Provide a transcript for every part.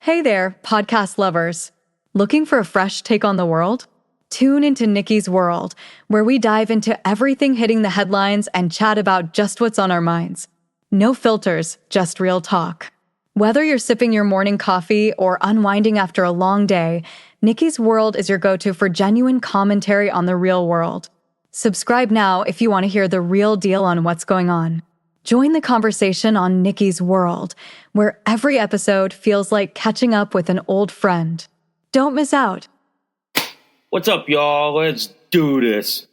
Hey there, podcast lovers. Looking for a fresh take on the world? Tune into Nikki's World, where we dive into everything hitting the headlines and chat about just what's on our minds. No filters, just real talk. Whether you're sipping your morning coffee or unwinding after a long day, Nikki's World is your go-to for genuine commentary on the real world. Subscribe now if you want to hear the real deal on what's going on. Join the conversation on Nikki's World, where every episode feels like catching up with an old friend. Don't miss out. What's up, y'all? Let's do this.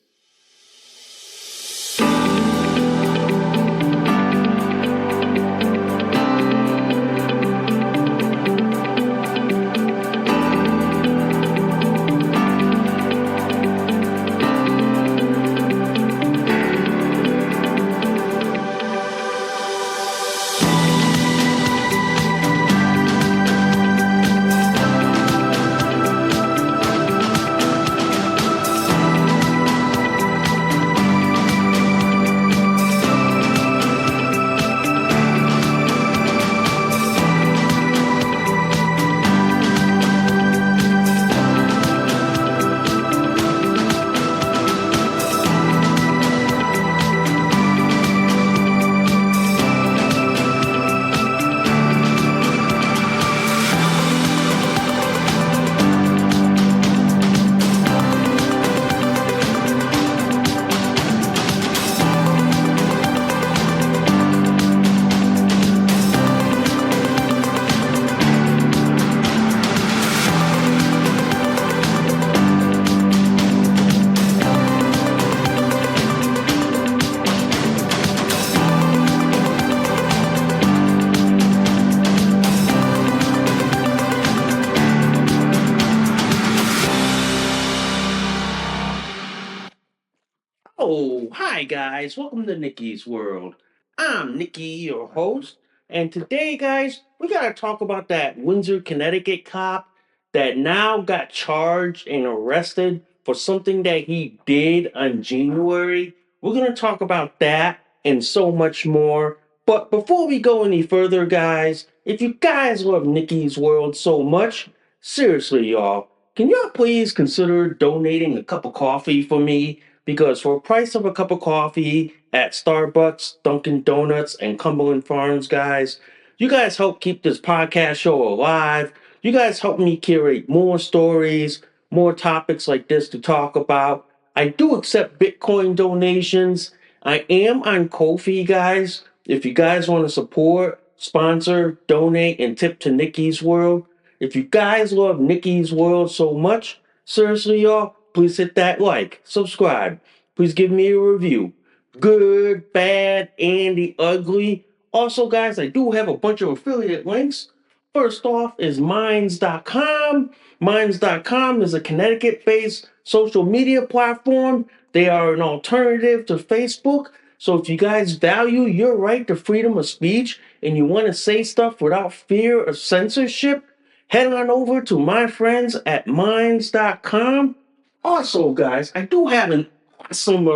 Oh, hi guys. Welcome to Nikki's World. I'm Nikki, your host, and today, guys, we gotta talk about that Windsor, Connecticut cop that now got charged and arrested for something that he did on January. We're gonna talk about that and so much more. But before we go any further, guys, if you guys love Nikki's World so much, seriously, y'all, can y'all please consider donating a cup of coffee for me? Because for the price of a cup of coffee at Starbucks, Dunkin' Donuts, and Cumberland Farms, guys, you guys help keep this podcast show alive. You guys help me curate more stories, more topics like this to talk about. I do accept Bitcoin donations. I am on Ko-fi, guys. If you guys want to support, sponsor, donate, and tip to Nikki's World. If you guys love Nikki's World so much, seriously, y'all, please hit that like, subscribe. Please give me a review. Good, bad, and the ugly. Also, guys, I do have a bunch of affiliate links. First off is Minds.com. Minds.com is a Connecticut-based social media platform. They are an alternative to Facebook. So if you guys value your right to freedom of speech and you want to say stuff without fear of censorship, head on over to my friends at Minds.com. Also, guys, I do have an awesome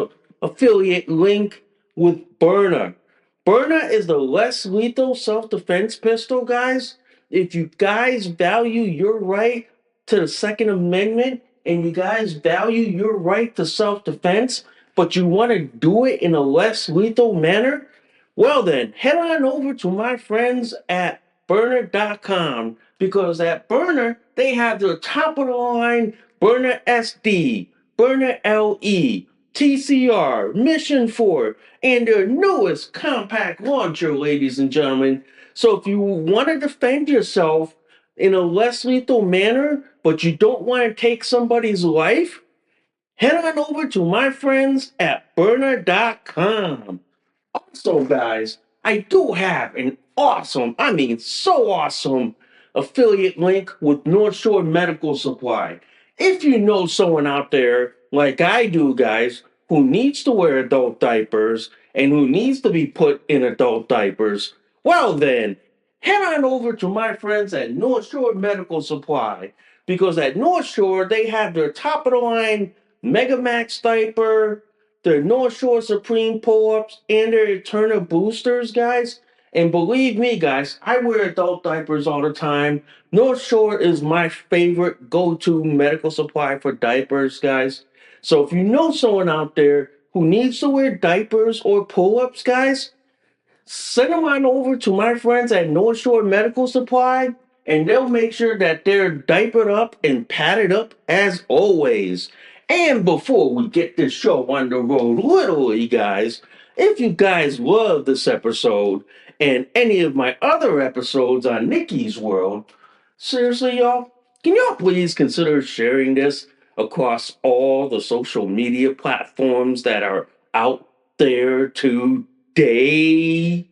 affiliate link with Byrna. Byrna is the less lethal self-defense pistol, guys. If you guys value your right to the Second Amendment and you guys value your right to self-defense, but you want to do it in a less lethal manner, well then, head on over to my friends at Byrna.com because at Byrna, they have the top of the line Byrna SD, Byrna LE, TCR, Mission 4, and their newest compact launcher, ladies and gentlemen. So if you want to defend yourself in a less lethal manner, but you don't want to take somebody's life, head on over to my friends at Byrna.com. Also, guys, I do have an awesome, I mean, so awesome affiliate link with North Shore Medical Supply. If you know someone out there, like I do, guys, who needs to wear adult diapers and who needs to be put in adult diapers, well then, head on over to my friends at North Shore Medical Supply. Because at North Shore, they have their top of the line Megamax diaper, their North Shore Supreme pull-ups, and their Eterna boosters, guys. And believe me, guys, I wear adult diapers all the time. North Shore is my favorite go-to medical supply for diapers, guys. So if you know someone out there who needs to wear diapers or pull-ups, guys, send them on over to my friends at North Shore Medical Supply, and they'll make sure that they're diapered up and padded up as always. And before we get this show on the road, literally, guys, if you guys love this episode and any of my other episodes on Nikki's World, seriously, y'all, can y'all please consider sharing this across all the social media platforms that are out there today?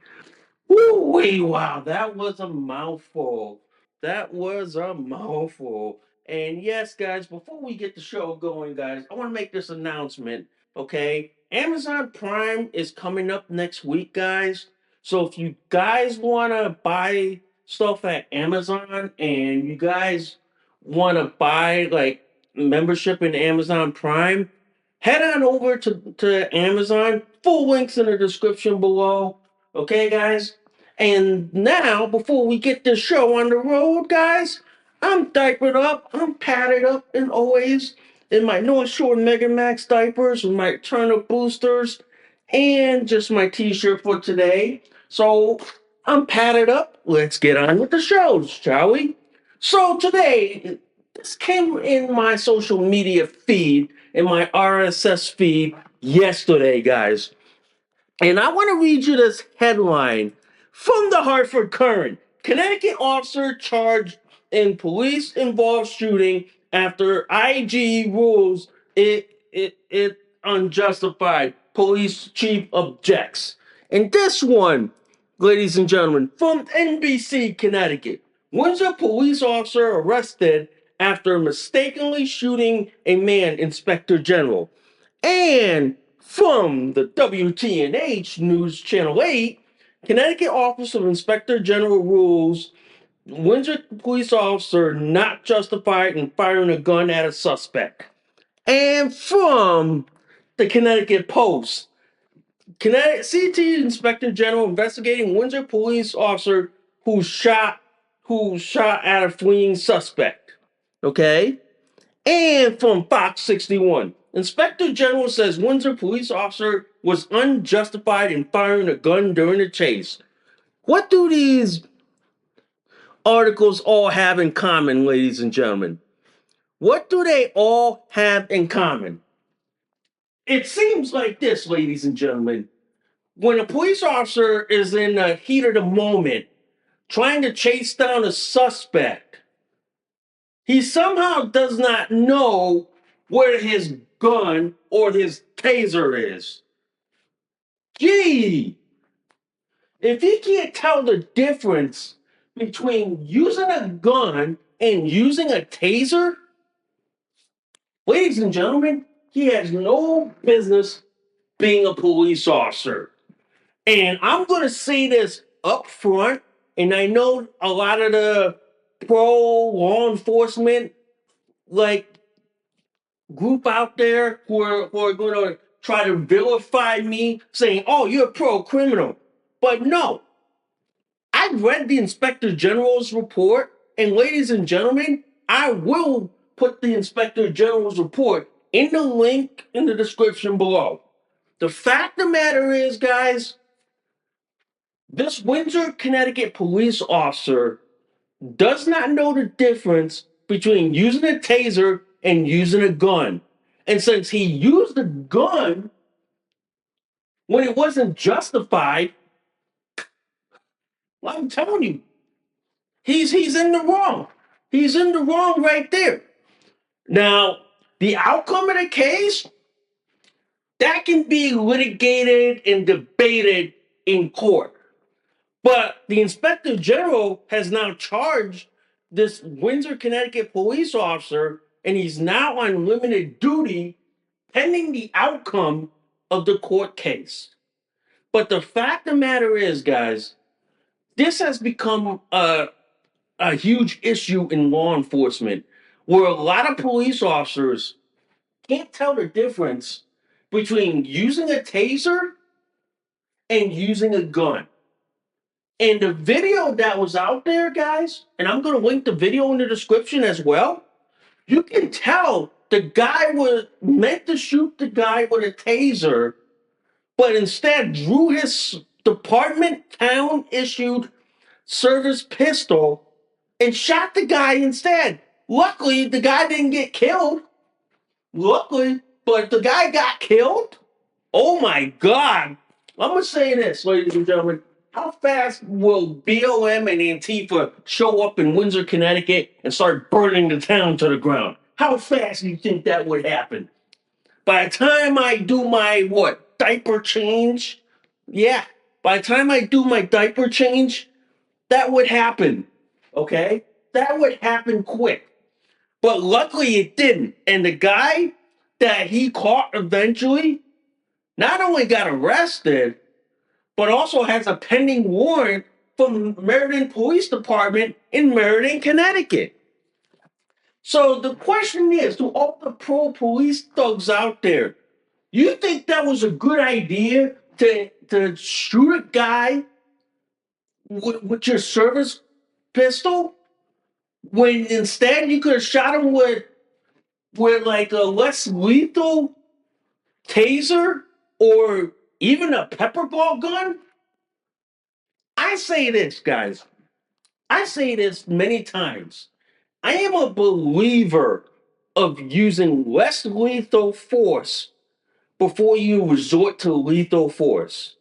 Woo-wee, wow, that was a mouthful. That was a mouthful. And yes, guys, before we get the show going, guys, I want to make this announcement, okay? Amazon Prime is coming up next week, guys. So if you guys want to buy stuff at Amazon and you guys want to buy like membership in Amazon Prime, head on over to Amazon. Full links in the description below. Okay, guys? And now, before we get this show on the road, guys, I'm diapered up, I'm padded up, and always in my North Shore Mega Max diapers with my Turner boosters and just my t-shirt for today. So I'm padded up. Let's get on with the show, shall we? So today, this came in my social media feed, in my RSS feed yesterday, guys. And I want to read you this headline from the Hartford Courant. Connecticut officer charged in police involved shooting after IG rules it unjustified. Police chief objects. And this one, ladies and gentlemen, from NBC Connecticut. Windsor police officer arrested after mistakenly shooting a man, Inspector General. And from the WTNH News Channel 8, Connecticut Office of Inspector General rules Windsor police officer not justified in firing a gun at a suspect. And from the Connecticut Post, Connecticut CT Inspector General investigating Windsor police officer who shot at a fleeing suspect. Okay? And from Fox 61, Inspector General says Windsor police officer was unjustified in firing a gun during the chase. What do these articles all have in common, ladies and gentlemen? What do they all have in common? It seems like this, ladies and gentlemen. When a police officer is in the heat of the moment trying to chase down a suspect, he somehow does not know where his gun or his taser is. Gee, if he can't tell the difference between using a gun and using a taser, ladies and gentlemen, he has no business being a police officer. And I'm going to say this up front, and I know a lot of the pro law enforcement like group out there who are going to try to vilify me saying, oh, you're a pro criminal. But no, I read the Inspector General's report, and ladies and gentlemen, I will put the Inspector General's report in the link in the description below. The fact of the matter is, guys, this Windsor, Connecticut police officer does not know the difference between using a taser and using a gun. And since he used a gun when it wasn't justified, well, I'm telling you, he's in the wrong. He's in the wrong right there. Now, the outcome of the case, that can be litigated and debated in court. But the Inspector General has now charged this Windsor, Connecticut police officer, and he's now on limited duty pending the outcome of the court case. But the fact of the matter is, guys, this has become a huge issue in law enforcement where a lot of police officers can't tell the difference between using a taser and using a gun. And the video that was out there, guys, and I'm going to link the video in the description as well. You can tell the guy was meant to shoot the guy with a taser, but instead drew his department town issued service pistol and shot the guy instead. Luckily, the guy didn't get killed. Luckily, but the guy got killed. Oh my God. I'm going to say this, ladies and gentlemen. How fast will BLM and Antifa show up in Windsor, Connecticut and start burning the town to the ground? How fast do you think that would happen? By the time I do my, diaper change? Yeah, by the time I do my diaper change, that would happen. Okay? That would happen quick. But luckily it didn't. And the guy that he caught eventually not only got arrested, but also has a pending warrant from Meriden Police Department in Meriden, Connecticut. So the question is, to all the pro-police thugs out there, you think that was a good idea to shoot a guy with your service pistol when instead you could have shot him with like a less lethal taser or even a pepper ball gun? I say this, guys. I say this many times. I am a believer of using less lethal force before you resort to lethal force.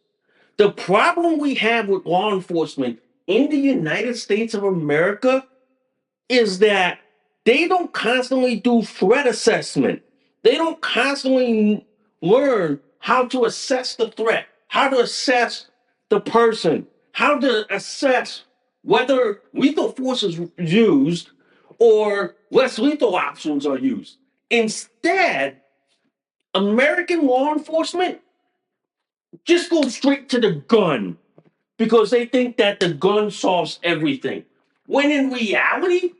The problem we have with law enforcement in the United States of America is that they don't constantly do threat assessment. They don't constantly learn how to assess the threat, how to assess the person, how to assess whether lethal force is used or less lethal options are used. Instead, American law enforcement just goes straight to the gun because they think that the gun solves everything. When in reality,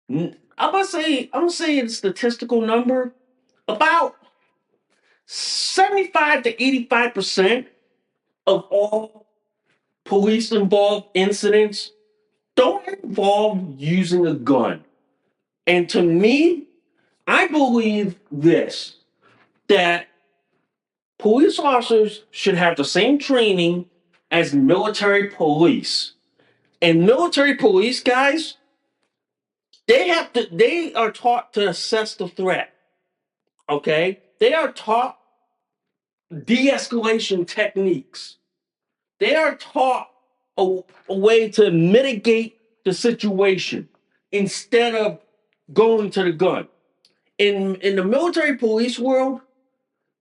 I'm gonna say a statistical number. About 75 to 85% of all police involved incidents don't involve using a gun. And to me, I believe this, that police officers should have the same training as military police. And military police guys, they are taught to assess the threat. Okay? They are taught de-escalation techniques. They are taught a way to mitigate the situation instead of going to the gun. In the military police world,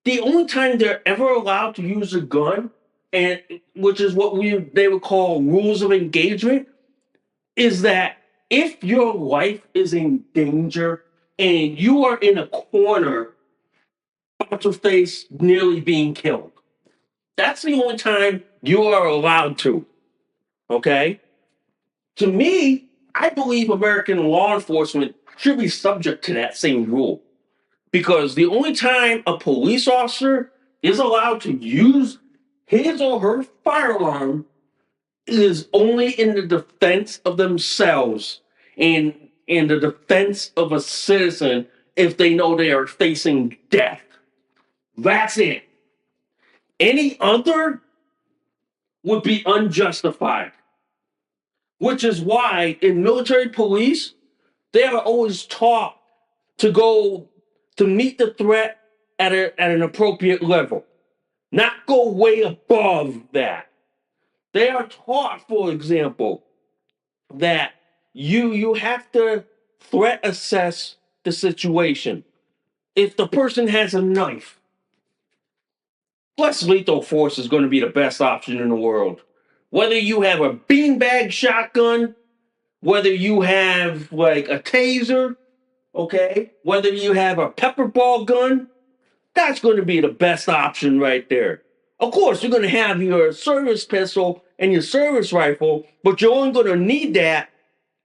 the only time they're ever allowed to use a gun, and which is what they would call rules of engagement, is that if your life is in danger and you are in a corner about to face nearly being killed, that's the only time you are allowed to. Okay? To me, I believe American law enforcement should be subject to that same rule. Because the only time a police officer is allowed to use his or her firearm is only in the defense of themselves and in the defense of a citizen if they know they are facing death. That's it. Any other would be unjustified, which is why in military police, they are always taught to go to meet the threat at an appropriate level, not go way above that. They are taught, for example, that you have to threat assess the situation. If the person has a knife, less lethal force is going to be the best option in the world. Whether you have a beanbag shotgun, whether you have like a taser, okay, whether you have a pepper ball gun, that's going to be the best option right there. Of course, you're going to have your service pistol and your service rifle, but you're only going to need that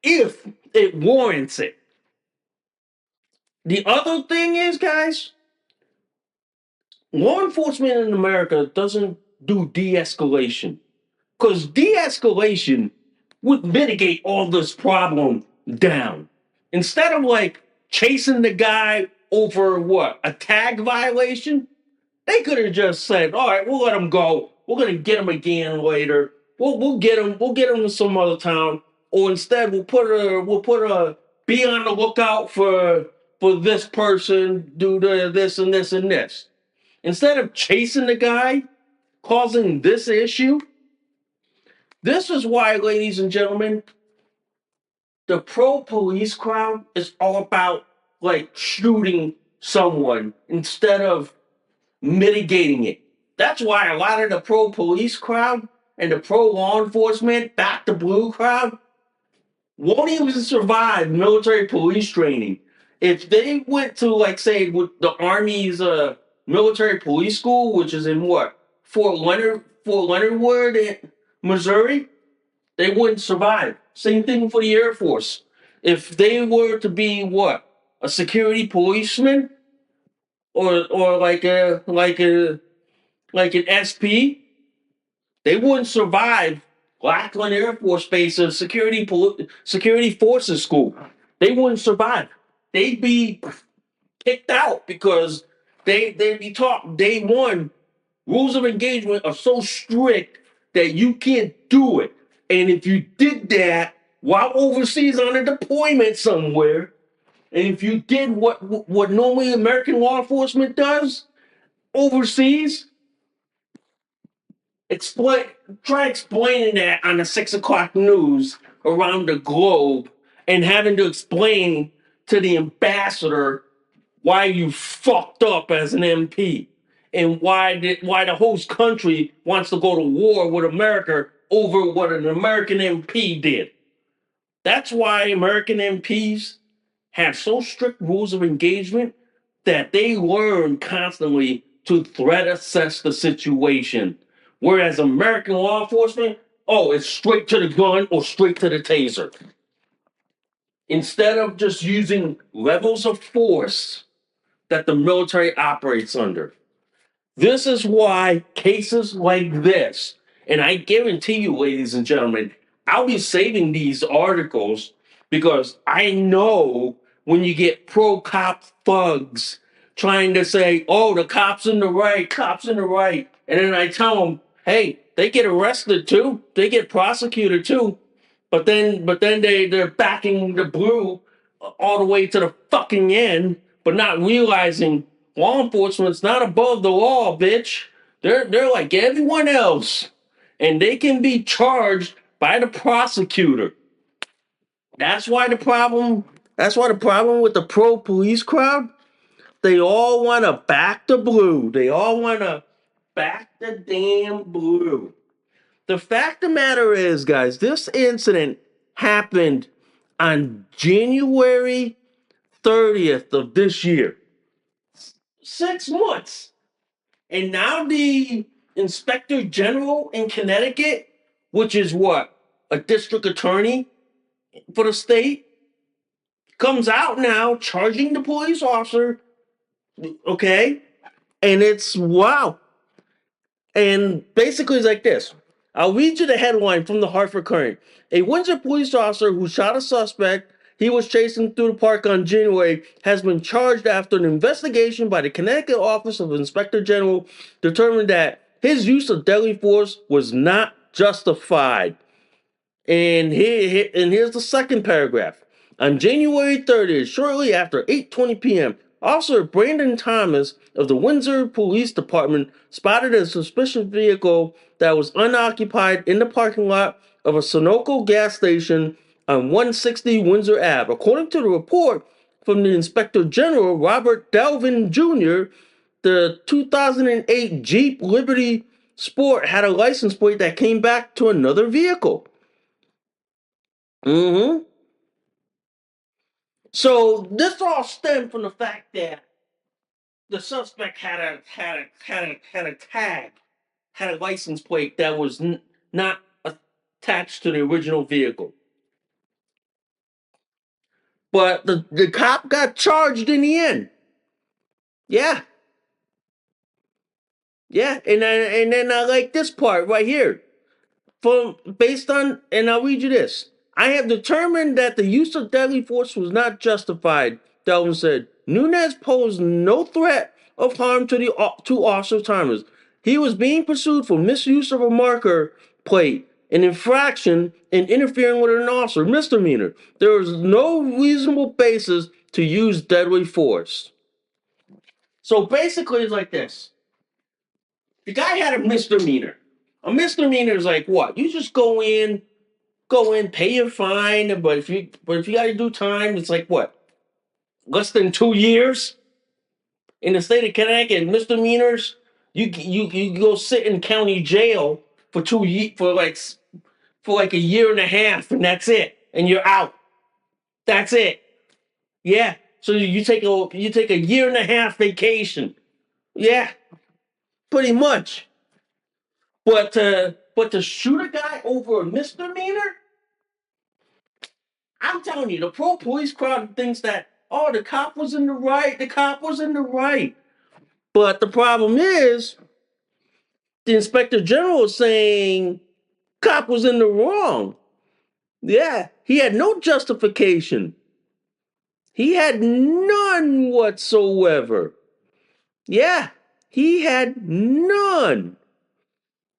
if it warrants it. The other thing is, guys, law enforcement in America doesn't do de escalation. Because de-escalation would mitigate all this problem down. Instead of like chasing the guy over what, a tag violation, they could have just said, "All right, we'll let him go. We're gonna get him again later. We'll get him. We'll get him to some other town." Or instead, we'll put a be on the lookout for this person, do this and this and this. Instead of chasing the guy, causing this issue, this is why, ladies and gentlemen, the pro police crowd is all about like shooting someone instead of mitigating it. That's why a lot of the pro police crowd and the pro law enforcement, back to blue crowd, won't even survive military police training. If they went to, like, say, with the Army's military police school, which is in what, Fort Leonard Wood, Missouri, they wouldn't survive. Same thing for the Air Force. If they were to be what, a security policeman, or like an SP, they wouldn't survive Lackland Air Force Base's security forces school. They wouldn't survive. They'd be kicked out because they'd be taught day one rules of engagement are so strict that you can't do it. And if you did that while overseas on a deployment somewhere, and if you did what normally American law enforcement does overseas, explain try explaining that on the 6 o'clock news around the globe and having to explain to the ambassador why you fucked up as an MP and why the host country wants to go to war with America over what an American MP did. That's why American MPs have so strict rules of engagement that they learn constantly to threat assess the situation. Whereas American law enforcement, oh, it's straight to the gun or straight to the taser. Instead of just using levels of force that the military operates under. This is why cases like this, and I guarantee you, ladies and gentlemen, I'll be saving these articles because I know when you get pro cop thugs trying to say, oh, the cops in the right, cops in the right. And then I tell them, hey, they get arrested too, they get prosecuted too. But then they're backing the blue all the way to the fucking end, but not realizing law enforcement's not above the law, bitch. They're like everyone else, and they can be charged by the prosecutor. That's why the problem. That's why the problem with the pro police crowd. They all want to back the blue. They all want to back the damn blue. The fact of the matter is, guys, this incident happened on January 30th of this year. 6 months. And now the inspector general in Connecticut, which is what? A district attorney for the state, comes out now charging the police officer. Okay. And it's wow. And basically, it's like this. I'll read you the headline from the Hartford Courant. A Windsor police officer who shot a suspect he was chasing through the park on January has been charged after an investigation by the Connecticut Office of Inspector General determined that his use of deadly force was not justified. And here's the second paragraph. On January 30th, shortly after 8:20 p.m., Officer Brandon Thomas of the Windsor Police Department spotted a suspicious vehicle that was unoccupied in the parking lot of a Sunoco gas station on 160 Windsor Ave. According to the report from the Inspector General, Robert Delvin Jr., the 2008 Jeep Liberty Sport had a license plate that came back to another vehicle. Mm-hmm. So this all stemmed from the fact that the suspect had a tag, had a license plate that was not attached to the original vehicle. But the cop got charged in the end. Yeah. Yeah, and then I like this part right here. and I'll read you this. I have determined that the use of deadly force was not justified, Delvin said. Nunez posed no threat of harm to the two Officer Thomas. He was being pursued for misuse of a marker plate, an infraction, and interfering with an officer, misdemeanor. There is no reasonable basis to use deadly force. So basically, it's like this. The guy had a misdemeanor. A misdemeanor is like what? You just go in, pay your fine, but if you got to do time, it's like what? Less than 2 years in the state of Connecticut. Misdemeanors, you go sit in county jail for for like a year and a half, and that's it, and you're out. That's it. Yeah. So you take a year and a half vacation. Yeah, pretty much. But to shoot a guy over a misdemeanor, I'm telling you, the pro police crowd thinks that, oh, the cop was in the right, the cop was in the right. But the problem is, the inspector general is saying cop was in the wrong. Yeah, he had no justification. He had none whatsoever. Yeah, he had none.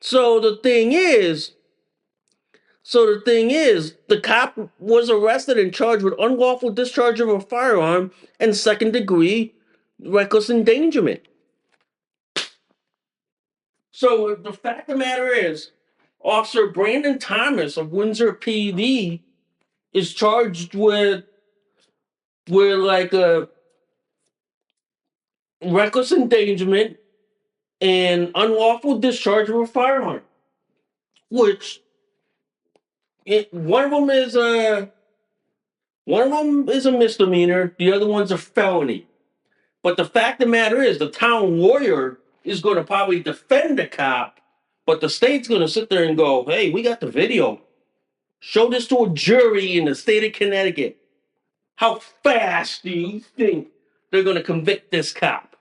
So the thing is, the cop was arrested and charged with unlawful discharge of a firearm and second degree reckless endangerment. So the fact of the matter is, Officer Brandon Thomas of Windsor PD is charged with like a reckless endangerment and unlawful discharge of a firearm, which one of them is a misdemeanor, the other one's a felony. But the fact of the matter is, the town lawyer is going to probably defend the cop, but the state's going to sit there and go, hey, we got the video. Show this to a jury in the state of Connecticut. How fast do you think they're going to convict this cop?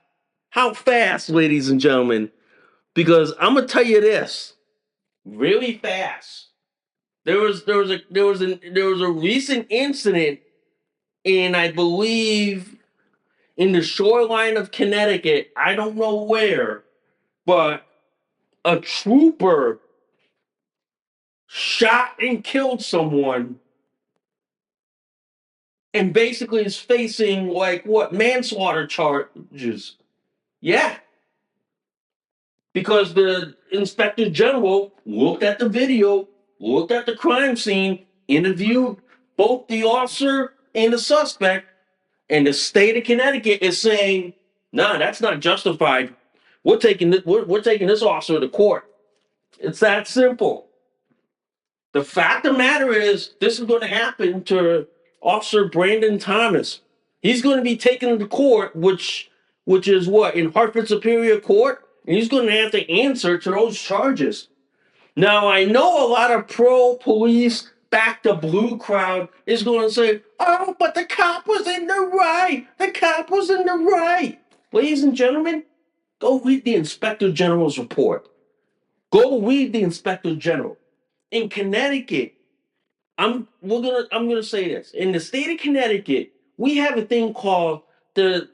How fast, ladies and gentlemen? Because I'm going to tell you this, really fast. There was a recent incident in, I believe, in the shoreline of Connecticut. I don't know where, but a trooper shot and killed someone and basically is facing like what, manslaughter charges. Yeah. Because the inspector general looked at the video, looked at the crime scene, interviewed both the officer and the suspect, and the state of Connecticut is saying, nah, that's not justified. We're taking this officer to court. It's that simple. The fact of the matter is, this is going to happen to Officer Brandon Thomas. He's going to be taken to court, which is what, in Hartford Superior Court, and he's going to have to answer to those charges. Now, I know a lot of pro-police, back the blue crowd is going to say, oh, but the cop was in the right. The cop was in the right. Ladies and gentlemen, go read the Inspector General's report. Go read the Inspector General. In Connecticut, I'm gonna say this. In the state of Connecticut, we have a thing called the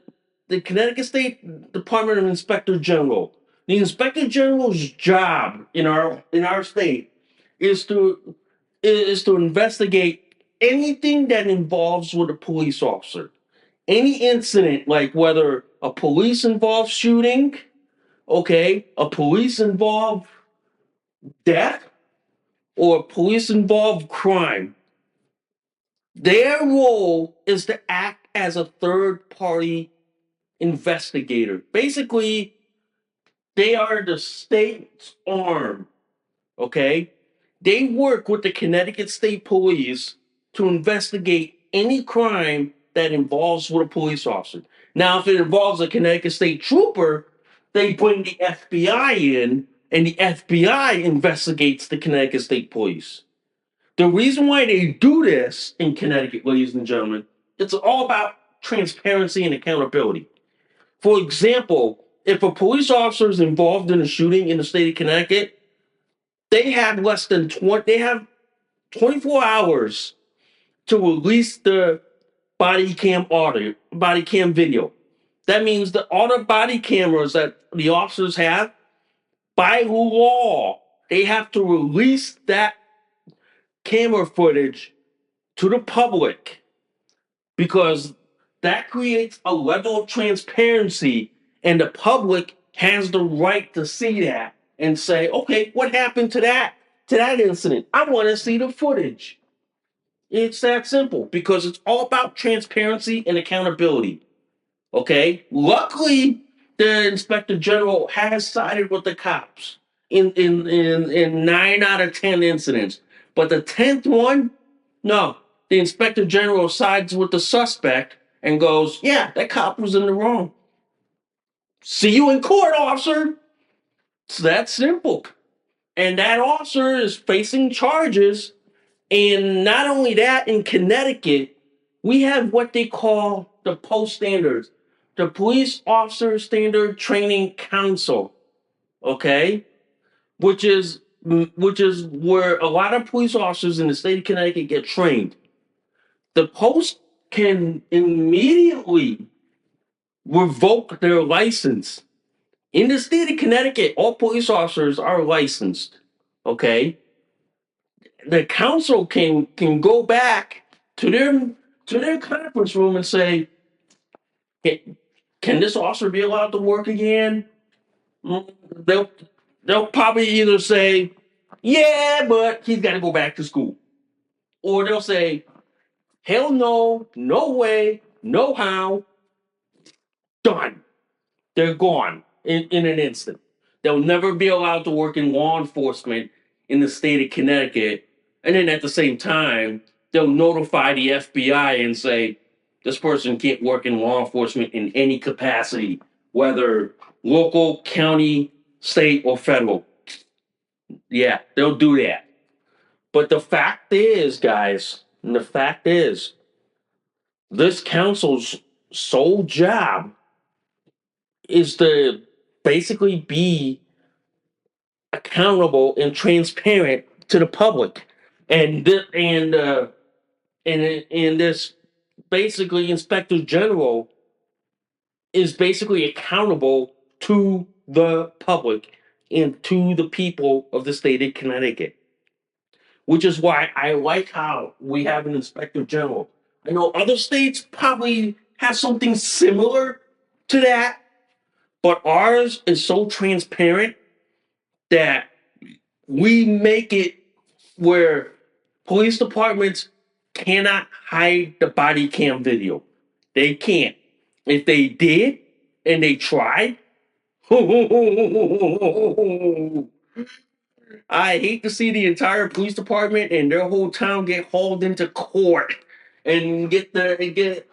Connecticut State Department of Inspector General. The Inspector General's job in our state is to investigate anything that involves with a police officer. Any incident, like whether a police involved shooting, okay, a police involved death, or police involved crime. Their role is to act as a third party investigator. Basically, they are the state's arm, okay? They work with the Connecticut State Police to investigate any crime that involves with a police officer. Now, if it involves a Connecticut State trooper, they bring the FBI in, and the FBI investigates the Connecticut State Police. The reason why they do this in Connecticut, ladies and gentlemen, it's all about transparency and accountability. For example, if a police officer is involved in a shooting in the state of Connecticut, they have less than 20, they have 24 hours to release the body cam video. That means that all the body cameras that the officers have, by law, they have to release that camera footage to the public because that creates a level of transparency, and the public has the right to see that and say, okay, what happened to that incident? I want to see the footage. It's that simple because it's all about transparency and accountability. Okay. Luckily, the inspector general has sided with the cops in 9 out of 10 incidents. But the 10th one, no. The inspector general sides with the suspect and goes, yeah, that cop was in the wrong. See you in court, officer. It's that simple. And that officer is facing charges. And not only that, in Connecticut, we have what they call the post standards, the Police Officer Standard Training Council, okay, which is where a lot of police officers in the state of Connecticut get trained. The post can immediately revoke their license. In the state of Connecticut, all police officers are licensed, okay. The council can go back to their conference room and say, can this officer be allowed to work again? Mm, They'll they'll probably either say, yeah, but he's got to go back to school, or they'll say, hell no, no way, no how, done. They're gone in an instant. They'll never be allowed to work in law enforcement in the state of Connecticut. And then at the same time, they'll notify the FBI and say, this person can't work in law enforcement in any capacity, whether local, county, state, or federal. Yeah, they'll do that. But the fact is, guys, and the fact is, this council's sole job is to basically be accountable and transparent to the public. And this basically inspector general is basically accountable to the public and to the people of the state of Connecticut, which is why I like how we have an inspector general. I know other states probably have something similar to that, but ours is so transparent that we make it where police departments cannot hide the body cam video. They can't. If they did and they tried, I hate to see the entire police department and their whole town get hauled into court and get the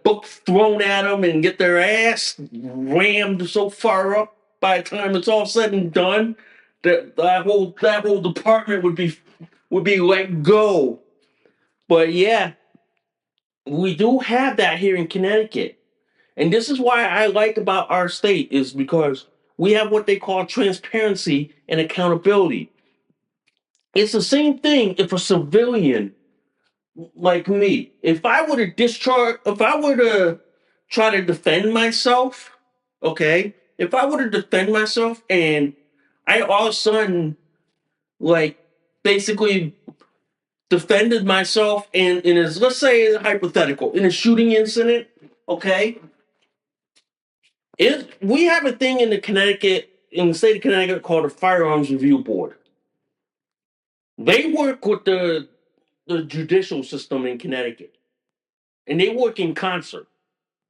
book thrown at them and get their ass rammed so far up by the time it's all said and done that whole department would be let go. But yeah, we do have that here in Connecticut. And this is why I like about our state is because we have what they call transparency and accountability. It's the same thing if a civilian like me, if I were to try to defend myself, okay, if I were to defend myself and I all of a sudden like basically defended myself in a, let's say hypothetical, in a shooting incident, okay, we have a thing in the state of Connecticut called a firearms review board. They work with the judicial system in Connecticut, and they work in concert.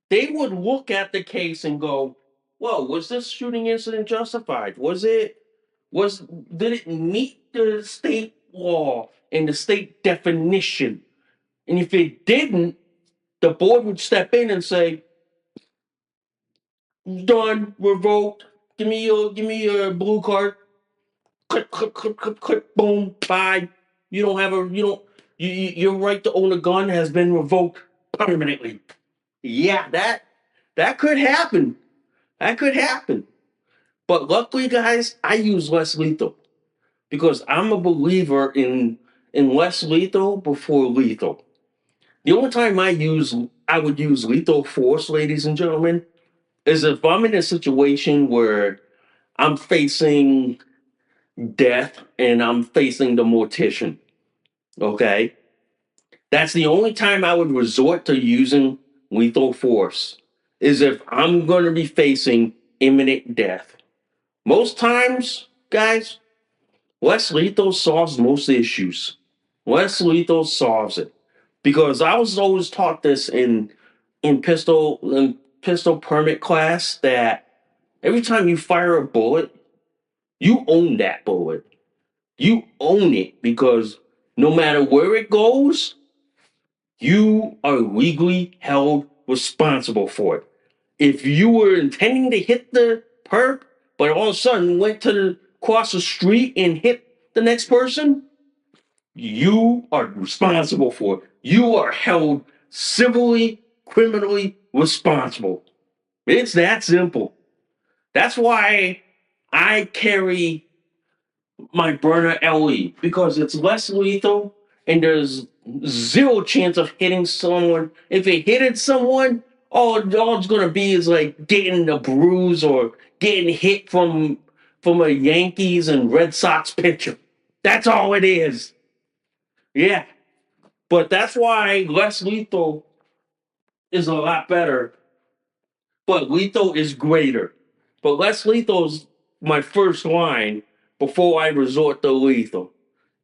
They would look at the case and go, "Well, was this shooting incident justified? Did it meet the state law and the state definition? And if it didn't, the board would step in and say, done, revoked. Give me a blue card. Click, click, click, click, click, boom, bye. You don't have a, you don't, your right to own a gun has been revoked permanently. Yeah, that could happen. That could happen. But luckily, guys, I use less lethal because I'm a believer in less lethal before lethal. The only time I would use lethal force, ladies and gentlemen, is if I'm in a situation where I'm facing death and I'm facing the mortician. Okay? That's the only time I would resort to using lethal force, is if I'm going to be facing imminent death. Most times, guys, less lethal solves most issues. Less lethal solves it. Because I was always taught this in pistol permit class, that every time you fire a bullet, you own that bullet. You own it, because no matter where it goes, you are legally held responsible for it. If you were intending to hit the perp, but all of a sudden went across the street and hit the next person, you are responsible for it. You are held civilly, criminally responsible. It's that simple. That's why I carry my Byrna LE, because it's less lethal and there's zero chance of hitting someone. If it hit someone, all it's gonna be is like getting a bruise or getting hit from a Yankees and Red Sox pitcher. That's all it is. Yeah, but that's why less lethal is a lot better, but lethal is greater. But less lethal is my first line before I resort to lethal.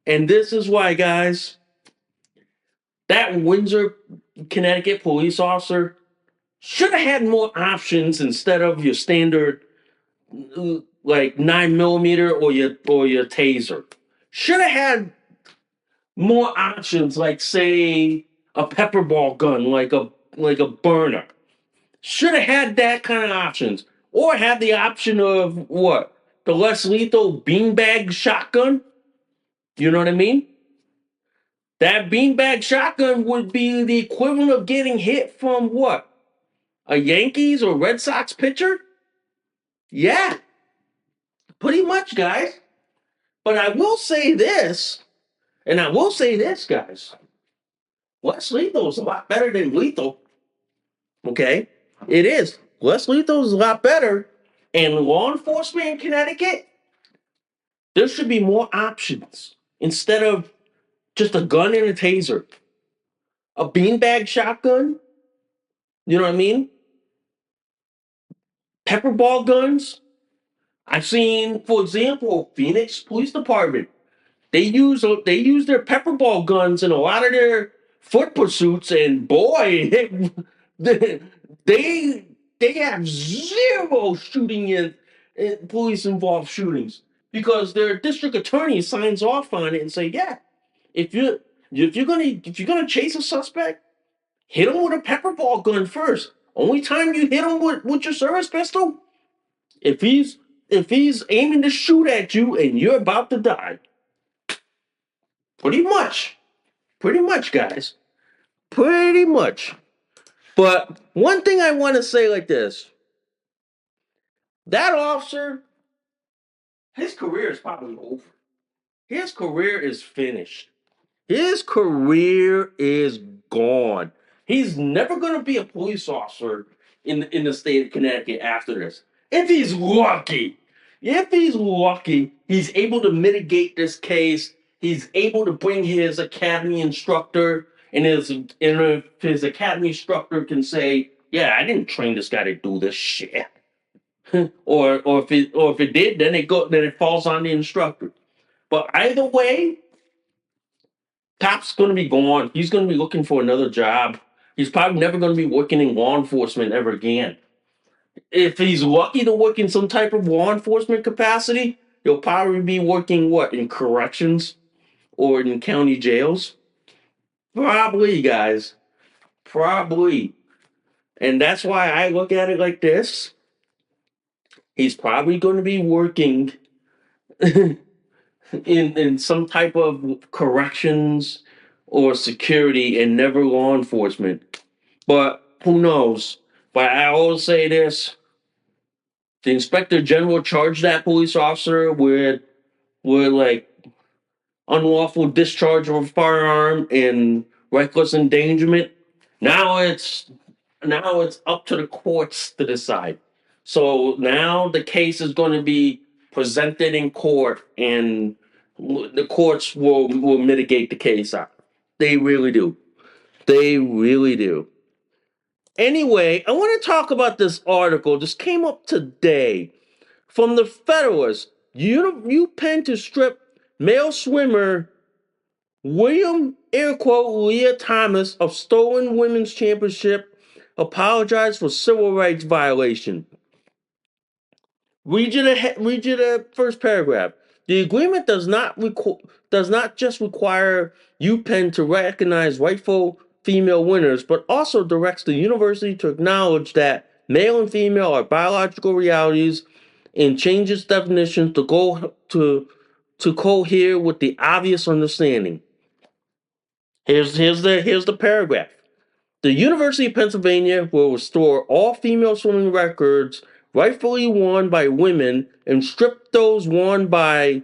And this is why, guys, that Windsor, Connecticut police officer should have had more options instead of your standard like 9mm or your taser. Should have had more options, like say a pepper ball gun, like a burner. Should have had that kind of options, or have the option of what, the less lethal beanbag shotgun. You know what I mean? That beanbag shotgun would be the equivalent of getting hit from what? A Yankees or Red Sox pitcher? Yeah, pretty much, guys. But I will say this, and I will say this, guys. Less lethal is a lot better than lethal. Okay? It is. Less lethal is a lot better. And law enforcement in Connecticut, there should be more options instead of just a gun and a taser. A beanbag shotgun, you know what I mean? Pepper ball guns. I've seen, for example, Phoenix Police Department. They use their pepper ball guns in a lot of their foot pursuits, and boy, they they have zero shooting in police involved shootings, because their district attorney signs off on it and say, yeah, if you're gonna chase a suspect, hit him with a pepper ball gun first. Only time you hit him with your service pistol, if he's aiming to shoot at you and you're about to die. Pretty much. Pretty much, guys. Pretty much. But one thing I want to say like this. That officer, his career is probably over. His career is finished. His career is gone. He's never going to be a police officer in the state of Connecticut after this. If he's lucky. If he's lucky, he's able to mitigate this case. He's able to bring his academy instructor, and if his academy instructor can say, "Yeah, I didn't train this guy to do this shit," or if it did, then it falls on the instructor. But either way, Top's going to be gone. He's going to be looking for another job. He's probably never going to be working in law enforcement ever again. If he's lucky to work in some type of law enforcement capacity, he'll probably be working what, in corrections or in county jails. Probably, guys. Probably. And that's why I look at it like this. He's probably going to be working in some type of corrections or security, and never law enforcement. But who knows? But I always say this: the inspector general charged that police officer with like unlawful discharge of a firearm and reckless endangerment. Now it's up to the courts to decide. So now the case is going to be presented in court, and the courts will mitigate the case out. They really do. They really do. Anyway, I want to talk about this article. This came up today from the Federalist. UPenn to strip male swimmer William air quote Leah Thomas of stolen women's championship apologized for civil rights violation. Read you the first paragraph. The agreement does not just require UPenn to recognize rightful female winners, but also directs the university to acknowledge that male and female are biological realities and changes definitions to cohere with the obvious understanding. Here's the paragraph. The University of Pennsylvania will restore all female swimming records rightfully worn by women and strip those worn by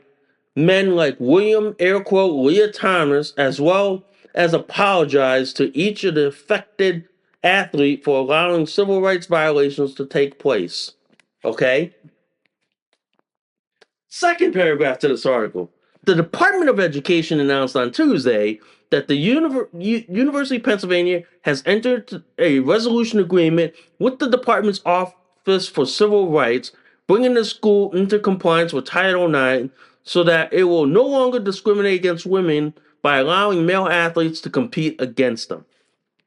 men like William air quote Leah Thomas, as well as apologize to each of the affected athlete for allowing civil rights violations to take place. Okay? Second paragraph to this article. The Department of Education announced on Tuesday that the University of Pennsylvania has entered a resolution agreement with the department's Office for Civil Rights, bringing the school into compliance with Title IX so that it will no longer discriminate against women by allowing male athletes to compete against them.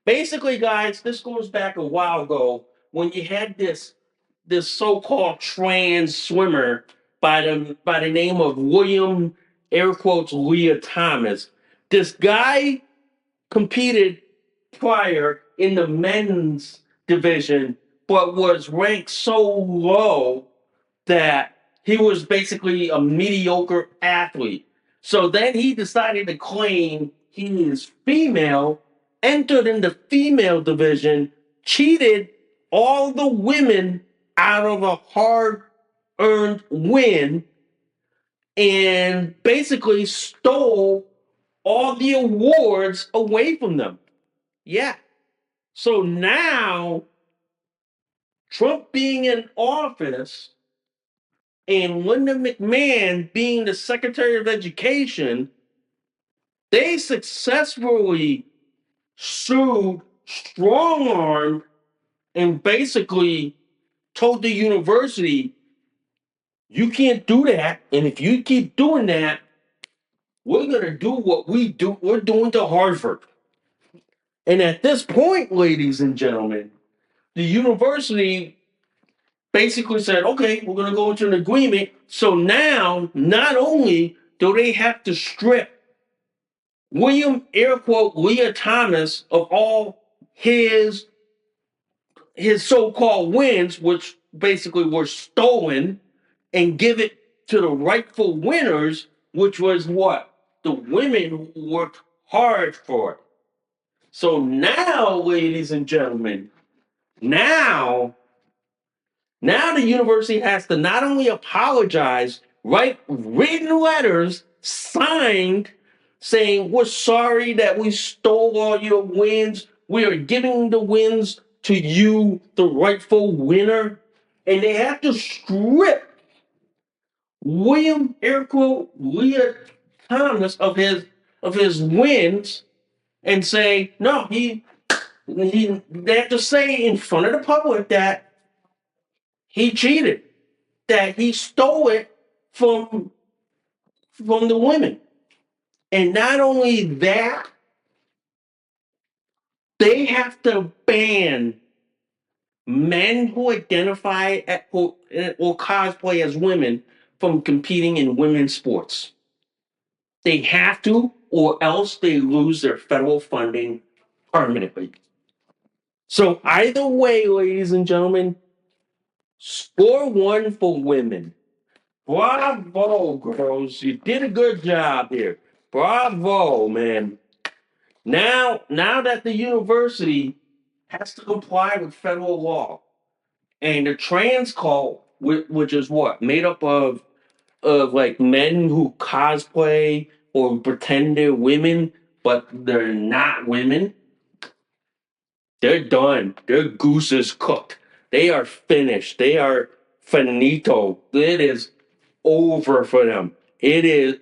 Basically, guys, this goes back a while ago when you had this so-called trans swimmer by the name of William air quotes Leah Thomas. This guy competed prior in the men's division, but was ranked so low that he was basically a mediocre athlete. So then he decided to claim he is female, entered in the female division, cheated all the women out of a hard earned win, and basically stole all the awards away from them. Yeah. So now, Trump being in office and Linda McMahon being the Secretary of Education, they successfully sued, strong armed, and basically told the university, you can't do that. And if you keep doing that, we're going to do what we're doing to Harvard. And at this point, ladies and gentlemen, the university basically said, okay, we're going to go into an agreement. So now, not only do they have to strip William air quote Leah Thomas of all his so-called wins, which basically were stolen, and give it to the rightful winners, which was what? The women who worked hard for it. So now, ladies and gentlemen, now the university has to not only apologize, write written letters signed saying, we're sorry that we stole all your wins. We are giving the wins to you, the rightful winner. And they have to strip William air quote Leah Thomas of his wins and say, no, they have to say in front of the public that he cheated, that he stole it from the women. And not only that, they have to ban men who identify or cosplay as women from competing in women's sports. They have to, or else they lose their federal funding permanently. So either way, ladies and gentlemen, score one for women. Bravo, girls. You did a good job here. Bravo, man. Now that the university has to comply with federal law, and the trans cult, which is what? Made up of like men who cosplay or pretend they're women, but they're not women, they're done. Their goose is cooked. They are finished. They are finito. It is over for them. It is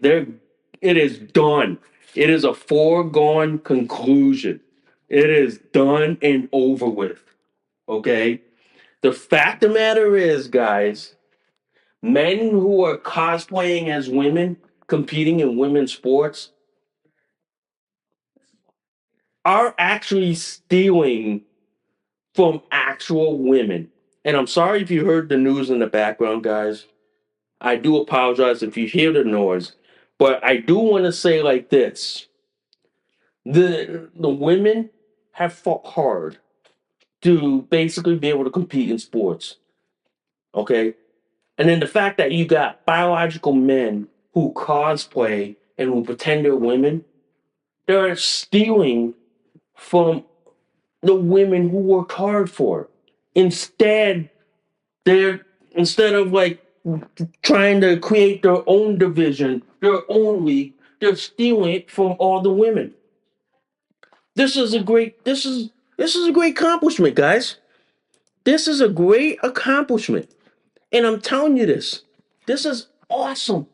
done. It is a foregone conclusion. It is done and over with. Okay? The fact of the matter is, guys, men who are cosplaying as women, competing in women's sports, are actually stealing from actual women. And I'm sorry if you heard the news in the background, guys. I do apologize if you hear the noise. But I do want to say like this. The women have fought hard to basically be able to compete in sports. Okay? And then the fact that you got biological men who cosplay and who pretend they're women, they're stealing from the women who worked hard for it. Instead of like trying to create their own division, their own league, they're stealing it from all the women. This is a great accomplishment, guys. This is a great accomplishment. And I'm telling you this. This is awesome.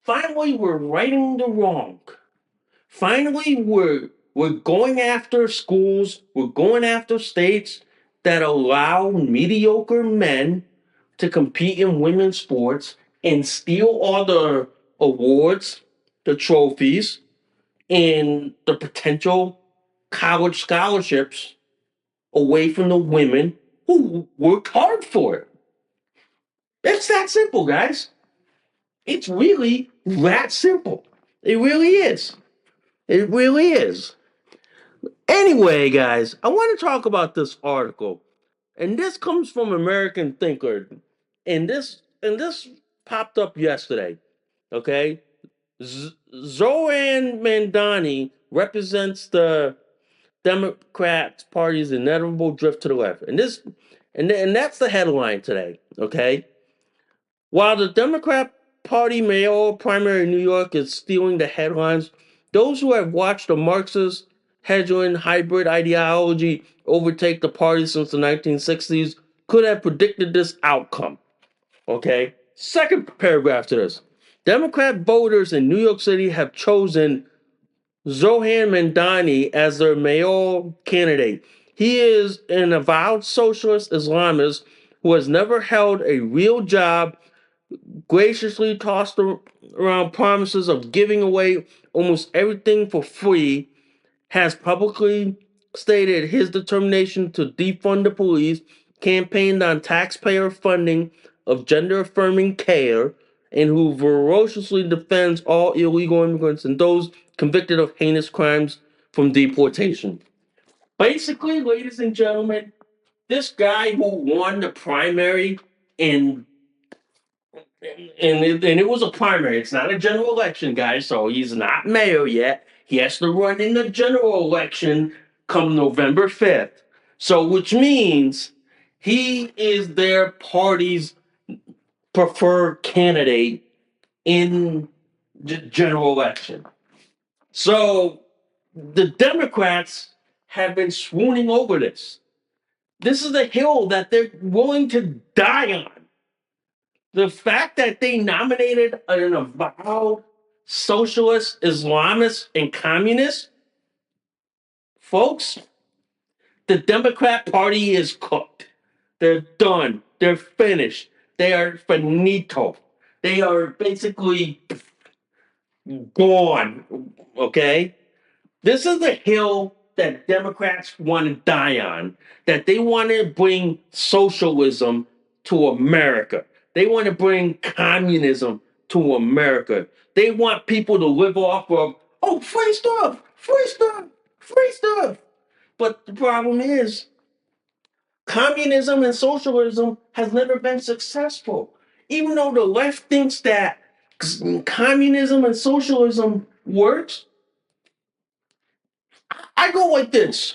Finally, we're righting the wrong. Finally, we're going after schools, we're going after states that allow mediocre men to compete in women's sports and steal all the awards, the trophies, and the potential college scholarships away from the women who worked hard for it. It's that simple, guys. It's really that simple. It really is. It really is. Anyway, guys, I want to talk about this article. And this comes from American Thinker. And this popped up yesterday. Okay? Zoran Mandani represents the Democrats Party's inevitable drift to the left. And that's the headline today, okay? While the Democrat Party mayoral primary in New York is stealing the headlines, those who have watched the Marxist hegemon hybrid ideology overtake the party since the 1960s could have predicted this outcome. Okay? Second paragraph to this. Democrat voters in New York City have chosen Zohan Mandani as their mayoral candidate. He is an avowed socialist Islamist who has never held a real job, graciously tossed around promises of giving away almost everything for free, has publicly stated his determination to defund the police, campaigned on taxpayer funding of gender affirming care, and who ferociously defends all illegal immigrants and those convicted of heinous crimes from deportation. Basically, ladies and gentlemen, this guy who won the primary in and it was a primary. It's not a general election, guys. So he's not mayor yet. He has to run in the general election come November 5th. So, which means he is their party's preferred candidate in the general election. So, the Democrats have been swooning over this. This is a hill that they're willing to die on. The fact that they nominated an avowed socialist, Islamist, and communist, folks, the Democrat Party is cooked. They're done. They're finished. They are finito. They are basically gone. Okay? This is the hill that Democrats want to die on, that they want to bring socialism to America. They want to bring communism to America. They want people to live off of, oh, free stuff, free stuff, free stuff. But the problem is, communism and socialism has never been successful. Even though the left thinks that communism and socialism works, I go like this.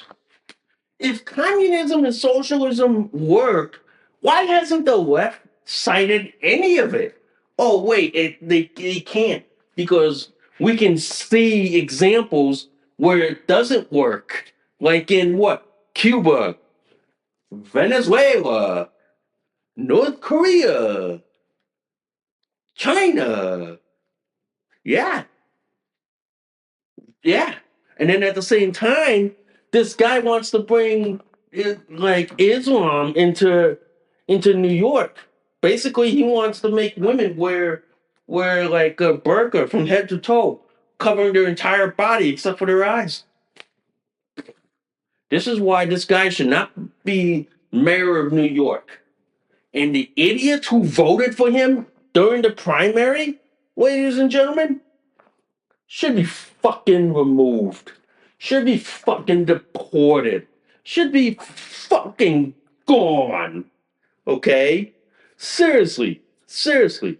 If communism and socialism worked, why hasn't the left cited any of it? Oh, wait, they can't because We can see examples where it doesn't work, like in what? Cuba, Venezuela, North Korea, China. Yeah, yeah. And then at the same time, this guy wants to bring like Islam into New York. Basically, he wants to make women wear like a burqa from head to toe, covering their entire body except for their eyes. This is why this guy should not be mayor of New York. And the idiots who voted for him during the primary, ladies and gentlemen, should be fucking removed. Should be fucking deported. Should be fucking gone. Okay? Seriously. Seriously.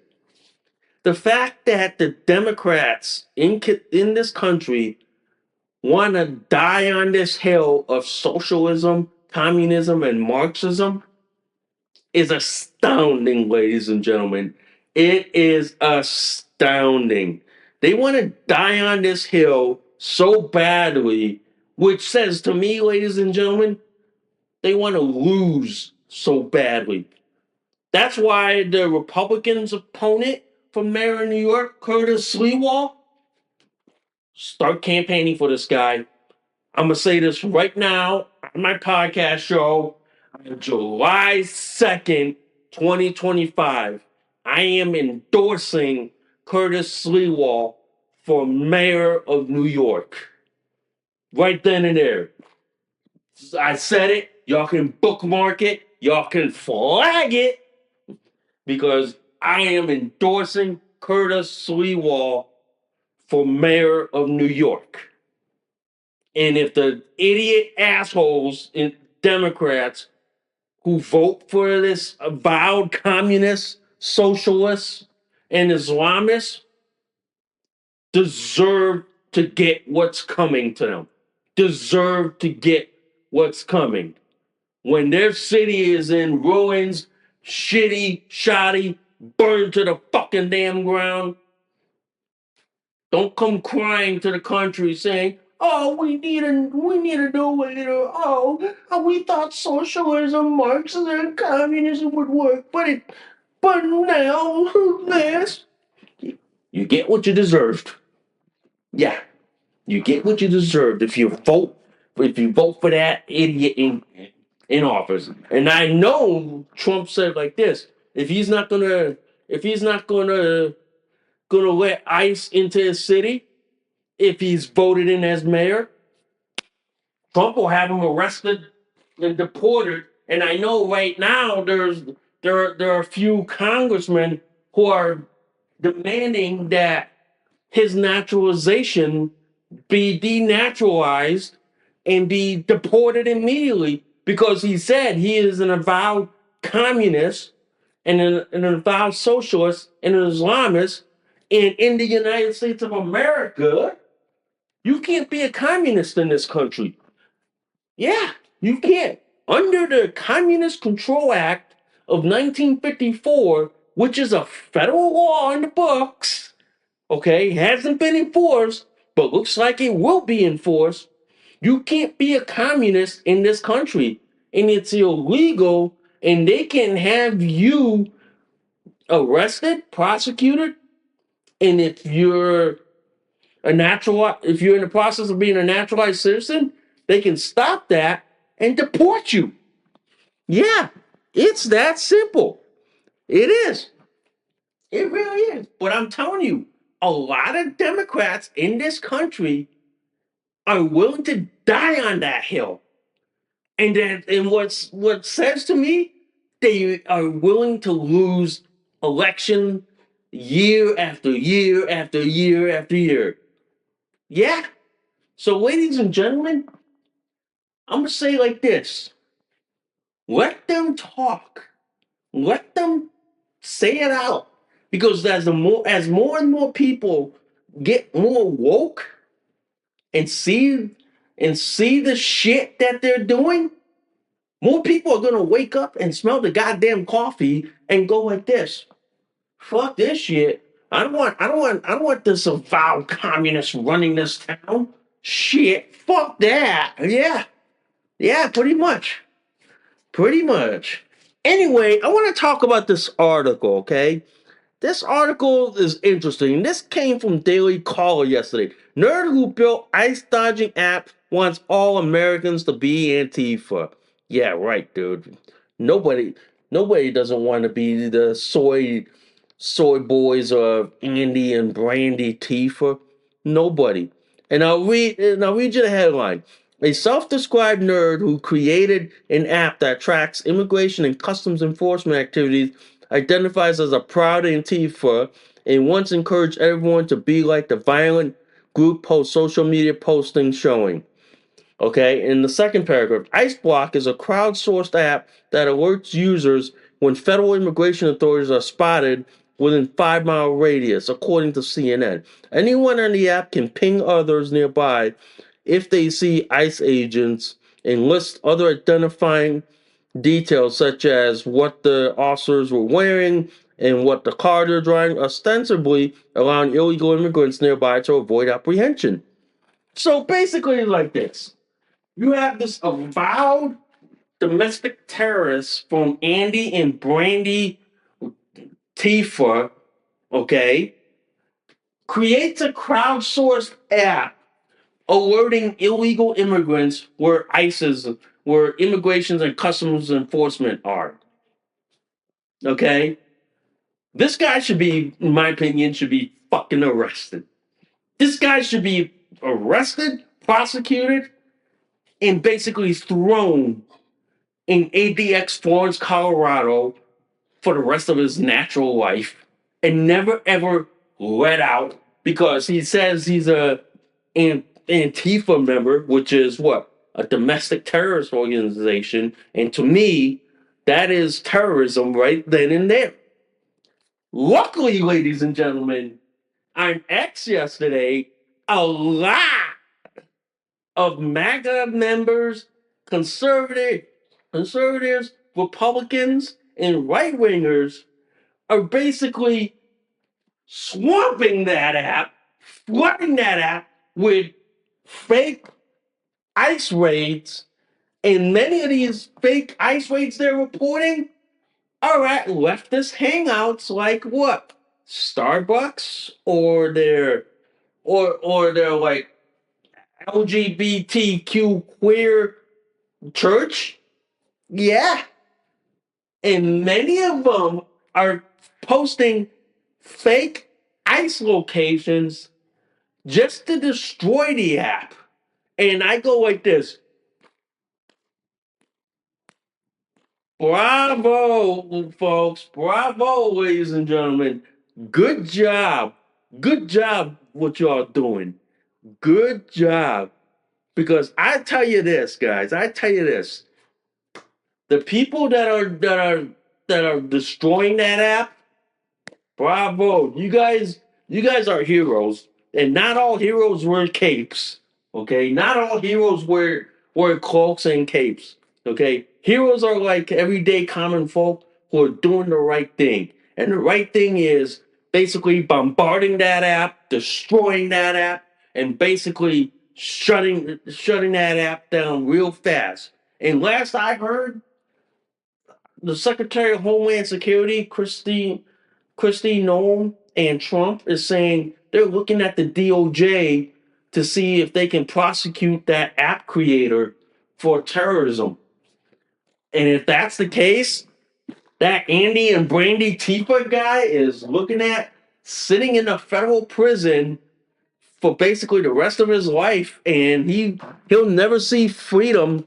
The fact that the Democrats in this country want to die on this hill of socialism, communism, and Marxism is astounding, ladies and gentlemen. It is astounding. They want to die on this hill so badly, which says to me, ladies and gentlemen, they want to lose so badly. That's why the Republicans' opponent for mayor of New York, Curtis Sliwa, start campaigning for this guy. I'm gonna say this right now on my podcast show on July 2nd, 2025. I am endorsing Curtis Sliwa for mayor of New York. Right then and there. I said it. Y'all can bookmark it. Y'all can flag it because I am endorsing Curtis Sliwa for mayor of New York. And if the idiot assholes in Democrats who vote for this avowed communist, socialists, and Islamists deserve to get what's coming to them, deserve to get what's coming. When their city is in ruins, shitty, shoddy, burned to the fucking damn ground, don't come crying to the country saying, "Oh, we need a new leader. Oh, we thought socialism, Marxism, and communism would work, but now this." You get what you deserved. Yeah, you get what you deserved if you vote for that idiot in office. And I know Trump said like this: if he's not gonna if he's not gonna let ICE into his city, if he's voted in as mayor, Trump will have him arrested and deported. And I know right now there are a few congressmen who are demanding that his naturalization be denaturalized and be deported immediately because he said he is an avowed communist and an avowed socialist and an Islamist. And in the United States of America, you can't be a communist in this country. Yeah, you can't. Under the Communist Control Act of 1954, which is a federal law in the books, okay, hasn't been enforced, but looks like it will be enforced. You can't be a communist in this country, and it's illegal, and they can have you arrested, prosecuted, and if you're in the process of being a naturalized citizen, they can stop that and deport you. Yeah, it's that simple. It is. It really is. But I'm telling you, a lot of Democrats in this country are willing to die on that hill. And what says to me, they are willing to lose election year after year after year after year. Yeah. So, ladies and gentlemen, I'm gonna say like this: let them talk, let them say it out, because as more and more people get more woke and see the shit that they're doing, more people are gonna wake up and smell the goddamn coffee and go like this: fuck this shit. I don't want this avowed communist running this town. Shit, fuck that. Yeah, yeah, pretty much. Anyway, I want to talk about this article. Okay, this article is interesting. This came from Daily Caller yesterday. Nerd who built ice dodging app wants all Americans to be Antifa. Yeah, right, dude. Nobody, nobody doesn't want to be the soy boys of Andy and Brandy Tifa. Nobody. And I'll read you the headline. A self-described nerd who created an app that tracks immigration and customs enforcement activities identifies as a proud Antifa and once encouraged everyone to be like the violent group post social media postings showing. Okay, in the second paragraph, IceBlock is a crowdsourced app that alerts users when federal immigration authorities are spotted within 5 mile radius, according to CNN. Anyone on the app can ping others nearby if they see ICE agents and list other identifying details such as what the officers were wearing and what the car they're driving, ostensibly allowing illegal immigrants nearby to avoid apprehension. So basically, like this. You have this avowed domestic terrorist from Andy and Brandy Tifa, okay, creates a crowdsourced app alerting illegal immigrants where immigrations and customs enforcement are. Okay? This guy should be, in my opinion, should be fucking arrested. This guy should be arrested, prosecuted, and basically thrown in ADX Florence, Colorado for the rest of his natural life and never ever let out because he says he's an Antifa member, which is what? A domestic terrorist organization. And to me, that is terrorism right then and there. Luckily, ladies and gentlemen, on X yesterday, a lot of MAGA members, conservative, conservatives, Republicans, and right wingers are basically swamping that app, flooding that app with fake ICE raids. And many of these fake ICE raids they're reporting are at leftist hangouts like what? Starbucks or their like LGBTQ queer church. Yeah. And many of them are posting fake ICE locations just to destroy the app. And I go like this. Bravo, folks. Bravo, ladies and gentlemen. Good job. Good job what y'all doing. Good job. Because I tell you this, guys, I tell you this. The people that are destroying that app, bravo. You guys are heroes. And not all heroes wear capes. Okay? Not all heroes wear cloaks and capes. Okay? Heroes are like everyday common folk who are doing the right thing. And the right thing is basically bombarding that app, destroying that app, and basically shutting that app down real fast. And last I heard, the Secretary of Homeland Security, Christy Noem, and Trump is saying they're looking at the DOJ to see if they can prosecute that app creator for terrorism. And if that's the case, that Andy and Brandy Tifa guy is looking at sitting in a federal prison for basically the rest of his life, and he'll never see freedom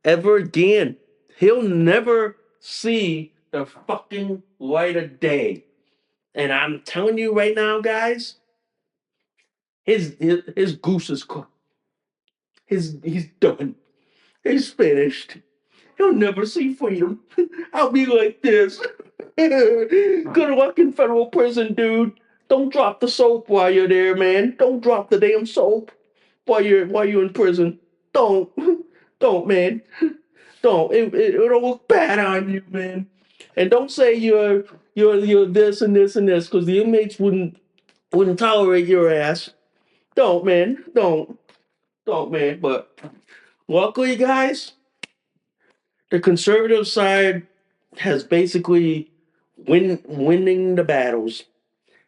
ever again. He'll never see the fucking light of day. And I'm telling you right now, guys, his goose is cooked. He's done. He's finished. He'll never see freedom. I'll be like this. Good luck in federal prison, dude. Don't drop the soap while you're there, man. Don't drop the damn soap while you're in prison. Don't. Don't, man. Don't. It'll look bad on you, man. And don't say you're this and this and this, because the inmates Wouldn't tolerate your ass. Don't, man. Don't, man. But luckily, guys, the conservative side has basically winning the battles.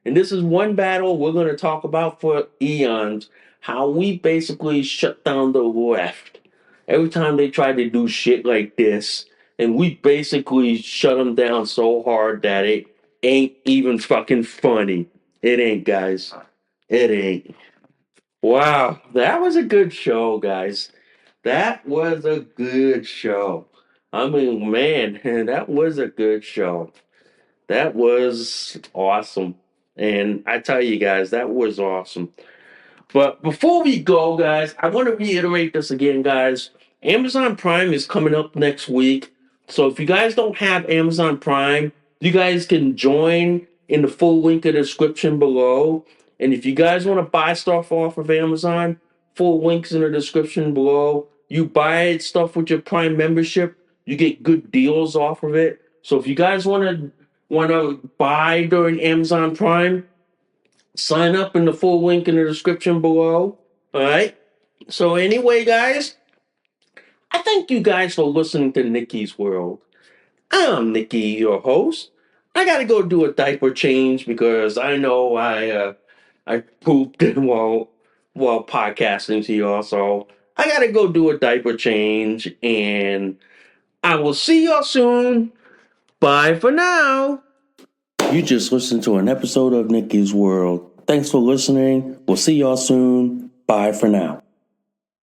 And this is one battle we're going to talk about for eons. How we basically shut down the left. Every time they try to do shit like this, and we basically shut them down so hard that it ain't even fucking funny. It ain't, guys. It ain't. Wow, that was a good show, guys. That was a good show. I mean, man, that was a good show. That was awesome. And I tell you guys, that was awesome. But before we go, guys, I want to reiterate this again, guys. Amazon Prime is coming up next week. So if you guys don't have Amazon Prime, you guys can join in the full link in the description below. And if you guys want to buy stuff off of Amazon, full links in the description below. You buy stuff with your Prime membership, you get good deals off of it. So if you guys want to buy during Amazon Prime, sign up in the full link in the description below. All right. So anyway, guys, I thank you guys for listening to Nikki's World. I'm Nikki, your host. I gotta go do a diaper change because I know I pooped while podcasting to y'all. So I gotta go do a diaper change, and I will see y'all soon. Bye for now. You just listened to an episode of Nikki's World. Thanks for listening. We'll see y'all soon. Bye for now.